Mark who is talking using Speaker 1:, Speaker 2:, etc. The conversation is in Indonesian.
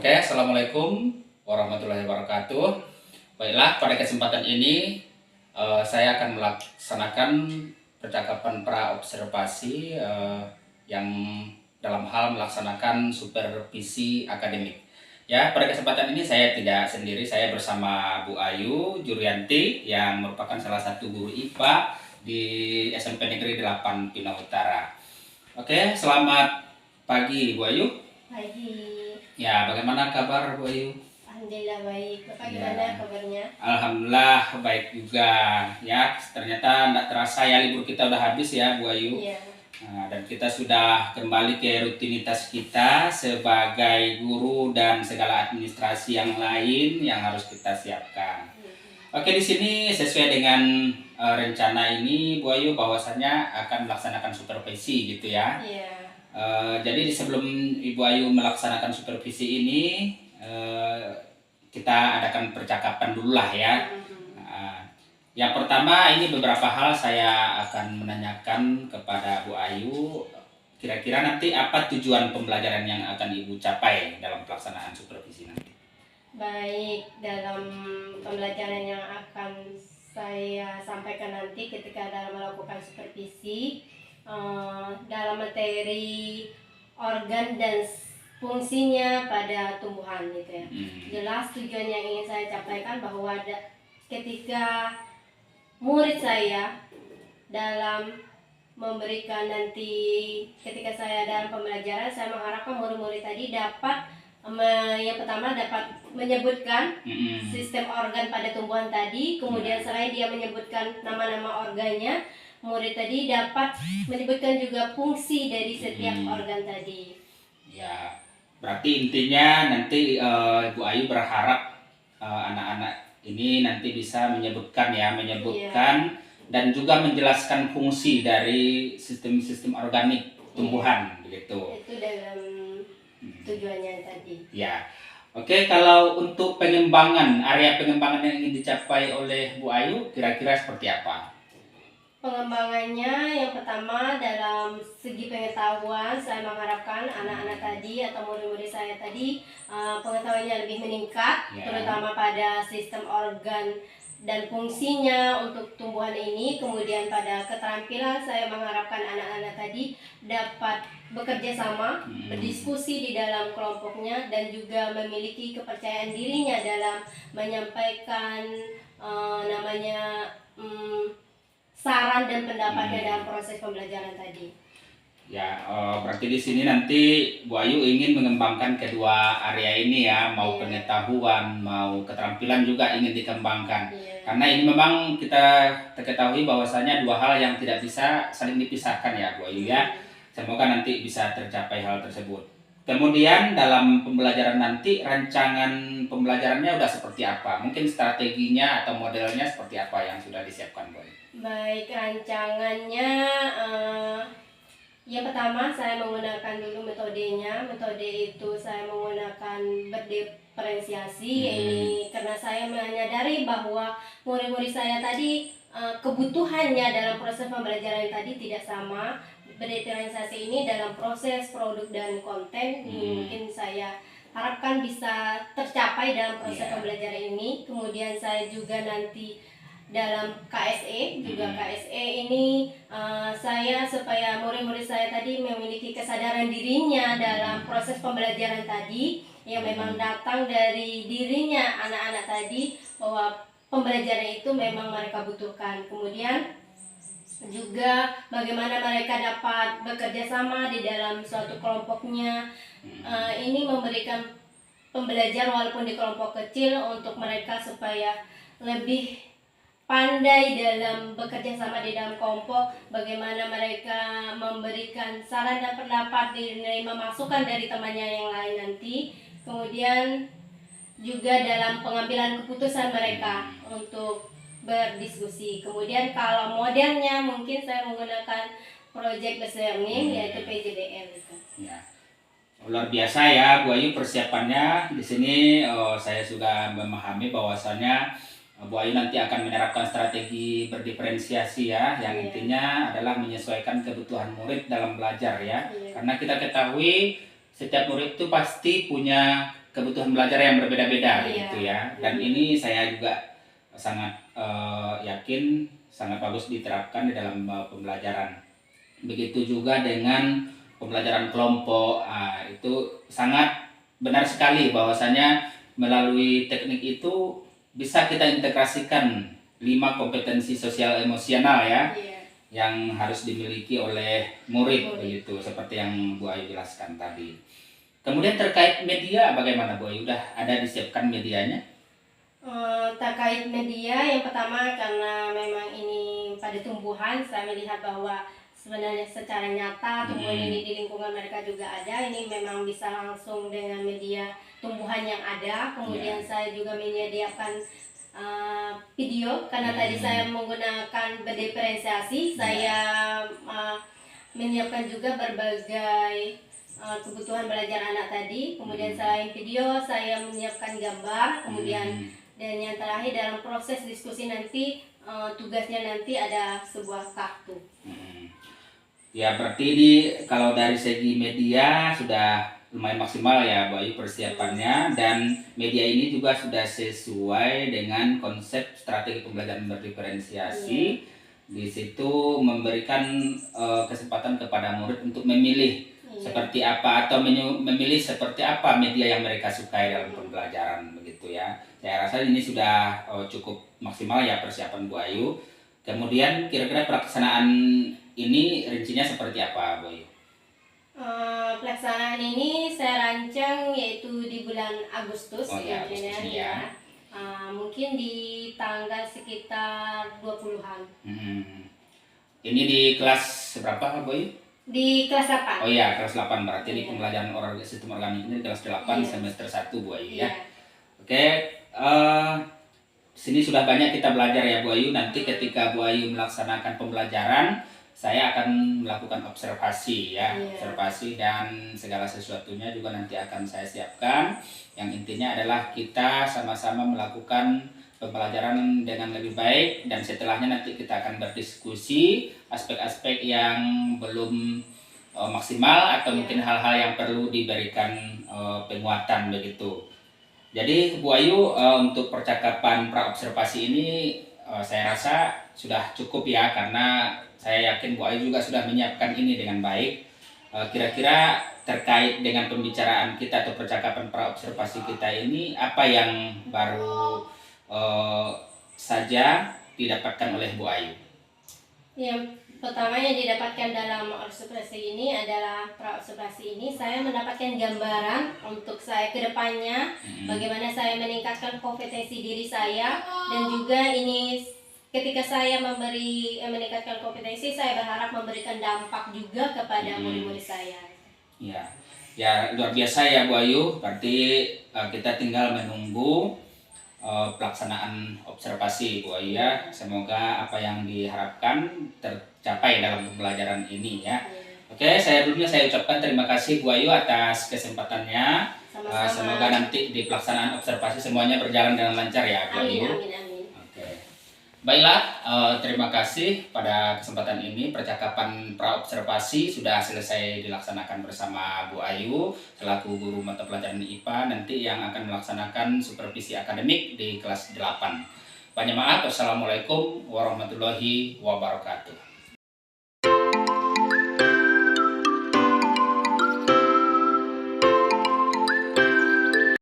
Speaker 1: Oke, Assalamualaikum warahmatullahi wabarakatuh. Baiklah, pada kesempatan ini saya akan melaksanakan percakapan pra-observasi yang dalam hal melaksanakan supervisi akademik. Ya, pada kesempatan ini saya tidak sendiri, saya bersama Bu Ayu Jurianti yang merupakan salah satu guru IPA di SMP Negeri 8 Pina Utara. Oke, selamat pagi Bu Ayu.
Speaker 2: Pagi.
Speaker 1: Ya, bagaimana kabar Bu Ayu?
Speaker 2: Alhamdulillah baik. Bapak
Speaker 1: Ya.
Speaker 2: gimana kabarnya?
Speaker 1: Alhamdulillah baik juga. Ya, ternyata tidak terasa ya libur kita udah habis ya Bu Ayu.
Speaker 2: Iya.
Speaker 1: Nah, dan kita sudah kembali ke rutinitas kita sebagai guru dan segala administrasi yang lain yang harus kita siapkan. Oke, di sini sesuai dengan rencana ini Bu Ayu bahwasannya akan melaksanakan supervisi gitu ya.
Speaker 2: Iya.
Speaker 1: Jadi sebelum Ibu Ayu melaksanakan supervisi ini, kita adakan percakapan dulu lah ya. Yang pertama ini beberapa hal saya akan menanyakan kepada Bu Ayu. Kira-kira nanti apa tujuan pembelajaran yang akan Ibu capai dalam pelaksanaan supervisi nanti?
Speaker 2: Baik, dalam pembelajaran yang akan saya sampaikan nanti ketika dalam melakukan supervisi dalam materi organ dan fungsinya pada tumbuhan gitu ya. Jelas tujuan yang ingin saya sampaikan bahwa ketika murid saya dalam memberikan nanti ketika saya dalam pembelajaran, saya mengharapkan murid-murid tadi dapat yang pertama dapat menyebutkan sistem organ pada tumbuhan tadi, kemudian selain dia menyebutkan nama-nama organnya, murid tadi dapat menyebutkan juga fungsi dari setiap organ tadi.
Speaker 1: Ya, berarti intinya nanti Bu Ayu berharap anak-anak ini nanti bisa menyebutkan dan juga menjelaskan fungsi dari sistem-sistem organik tumbuhan begitu.
Speaker 2: Itu dalam tujuannya tadi.
Speaker 1: Ya. Oke, kalau untuk area pengembangan yang ingin dicapai oleh Bu Ayu kira-kira seperti apa?
Speaker 2: Pengembangannya yang pertama dalam segi pengetahuan, saya mengharapkan anak-anak tadi atau murid-murid saya tadi pengetahuannya lebih meningkat, terutama pada sistem organ dan fungsinya untuk tumbuhan ini. Kemudian pada keterampilan, saya mengharapkan anak-anak tadi dapat bekerja sama, berdiskusi di dalam kelompoknya, dan juga memiliki kepercayaan dirinya dalam menyampaikan saran dan pendapatnya dalam proses pembelajaran tadi.
Speaker 1: Ya, berarti di sini nanti Bu Ayu ingin mengembangkan kedua area ini ya, mau pengetahuan, mau keterampilan juga ingin dikembangkan. Karena ini memang kita ketahui bahwasanya dua hal yang tidak bisa saling dipisahkan ya Bu Ayu ya. Semoga nanti bisa tercapai hal tersebut. Kemudian dalam pembelajaran nanti rancangan pembelajarannya udah seperti apa? Mungkin strateginya atau modelnya seperti apa yang sudah disiapkan Bu Ayu?
Speaker 2: Baik, rancangannya yang pertama saya menggunakan dulu metodenya. Metode itu saya menggunakan berdiferensiasi. Ini karena saya menyadari bahwa murid-murid saya tadi kebutuhannya dalam proses pembelajaran tadi tidak sama. Berdiferensiasi ini dalam proses produk dan konten mungkin saya harapkan bisa tercapai dalam proses pembelajaran ini. Kemudian saya juga nanti dalam KSE ini saya supaya murid-murid saya tadi memiliki kesadaran dirinya dalam proses pembelajaran tadi yang memang datang dari dirinya anak-anak tadi, bahwa pembelajaran itu memang mereka butuhkan. Kemudian juga bagaimana mereka dapat bekerja sama di dalam suatu kelompoknya. Ini memberikan pembelajaran walaupun di kelompok kecil untuk mereka supaya lebih pandai dalam bekerja sama di dalam kelompok, bagaimana mereka memberikan saran dan pendapat, menerima masukan dari temannya yang lain nanti. Kemudian juga dalam pengambilan keputusan mereka untuk berdiskusi. Kemudian kalau modelnya mungkin saya menggunakan project based learning yaitu PJBL itu.
Speaker 1: Ya. Luar biasa ya Bu Ayu persiapannya. Di sini saya sudah memahami bahwasannya Bu Ayu nanti akan menerapkan strategi berdiferensiasi ya, yang intinya adalah menyesuaikan kebutuhan murid dalam belajar ya. Karena kita ketahui setiap murid itu pasti punya kebutuhan belajar yang berbeda-beda gitu ya. Dan ini saya juga sangat yakin sangat bagus diterapkan di dalam pembelajaran. Begitu juga dengan pembelajaran kelompok. Itu sangat benar sekali bahwasanya melalui teknik itu bisa kita integrasikan 5 kompetensi sosial emosional ya, yang harus dimiliki oleh murid begitu, seperti yang Bu Ayu jelaskan tadi. Kemudian terkait media bagaimana Bu Ayu? Udah ada disiapkan medianya?
Speaker 2: Terkait media, yang pertama karena memang ini pada tumbuhan, saya melihat bahwa sebenarnya secara nyata tumbuhan ini di lingkungan mereka juga ada. Ini memang bisa langsung dengan media tumbuhan yang ada. Kemudian saya juga menyediakan video karena tadi saya menggunakan berdiferensiasi. Saya menyiapkan juga berbagai kebutuhan belajar anak tadi. Kemudian selain video, saya menyiapkan gambar. Kemudian dan yang terakhir dalam proses diskusi nanti, tugasnya nanti ada sebuah kartu.
Speaker 1: Ya berarti kalau dari segi media sudah lumayan maksimal ya Bu Ayu persiapannya, dan media ini juga sudah sesuai dengan konsep strategi pembelajaran berdiferensiasi. Di situ memberikan kesempatan kepada murid untuk memilih seperti apa atau memilih seperti apa media yang mereka sukai dalam pembelajaran begitu ya. Saya rasa ini sudah cukup maksimal ya persiapan Bu Ayu. Kemudian kira-kira pelaksanaan ini rincinya seperti apa Bu Ayu?
Speaker 2: Pelaksanaan ini saya rancang yaitu di bulan Agustus, mungkin di tanggal sekitar 20-an.
Speaker 1: Ini di kelas berapa Bu Ayu?
Speaker 2: Di kelas 8.
Speaker 1: Oh iya, kelas 8 berarti di pembelajaran sistem organik ini kelas 8 semester 1 Bu Ayu ya. Oke, sini sudah banyak kita belajar ya Bu Ayu. Nanti ketika Bu Ayu melaksanakan pembelajaran, saya akan melakukan observasi ya, observasi dan segala sesuatunya juga nanti akan saya siapkan. Yang intinya adalah kita sama-sama melakukan pembelajaran dengan lebih baik, dan setelahnya nanti kita akan berdiskusi aspek-aspek yang belum maksimal atau mungkin hal-hal yang perlu diberikan penguatan begitu. Jadi Bu Ayu, untuk percakapan pra-observasi ini saya rasa sudah cukup ya, karena saya yakin Bu Ayu juga sudah menyiapkan ini dengan baik. Kira-kira terkait dengan pembicaraan kita atau percakapan pra-observasi kita ini, apa yang baru saja didapatkan oleh Bu Ayu?
Speaker 2: Yang pertama yang didapatkan dalam observasi ini adalah pra-observasi ini, saya mendapatkan gambaran untuk saya ke depannya, bagaimana saya meningkatkan kompetensi diri saya, dan juga ini ketika saya meningkatkan kompetensi, saya berharap memberikan dampak juga kepada murid-murid saya.
Speaker 1: Ya luar biasa ya Bu Ayu. Berarti kita tinggal menunggu pelaksanaan observasi Bu Ayu ya. Semoga apa yang diharapkan tercapai dalam pembelajaran ini ya. Oke, saya ucapkan terima kasih Bu Ayu atas kesempatannya. Semoga nanti di pelaksanaan observasi semuanya berjalan dengan lancar ya Bu Ayu.
Speaker 2: Amin.
Speaker 1: Baiklah, terima kasih pada kesempatan ini. Percakapan pra-observasi sudah selesai dilaksanakan bersama Bu Ayu selaku guru mata pelajaran IPA nanti yang akan melaksanakan supervisi akademik di kelas 8. Banyak maaf. Wassalamualaikum warahmatullahi wabarakatuh.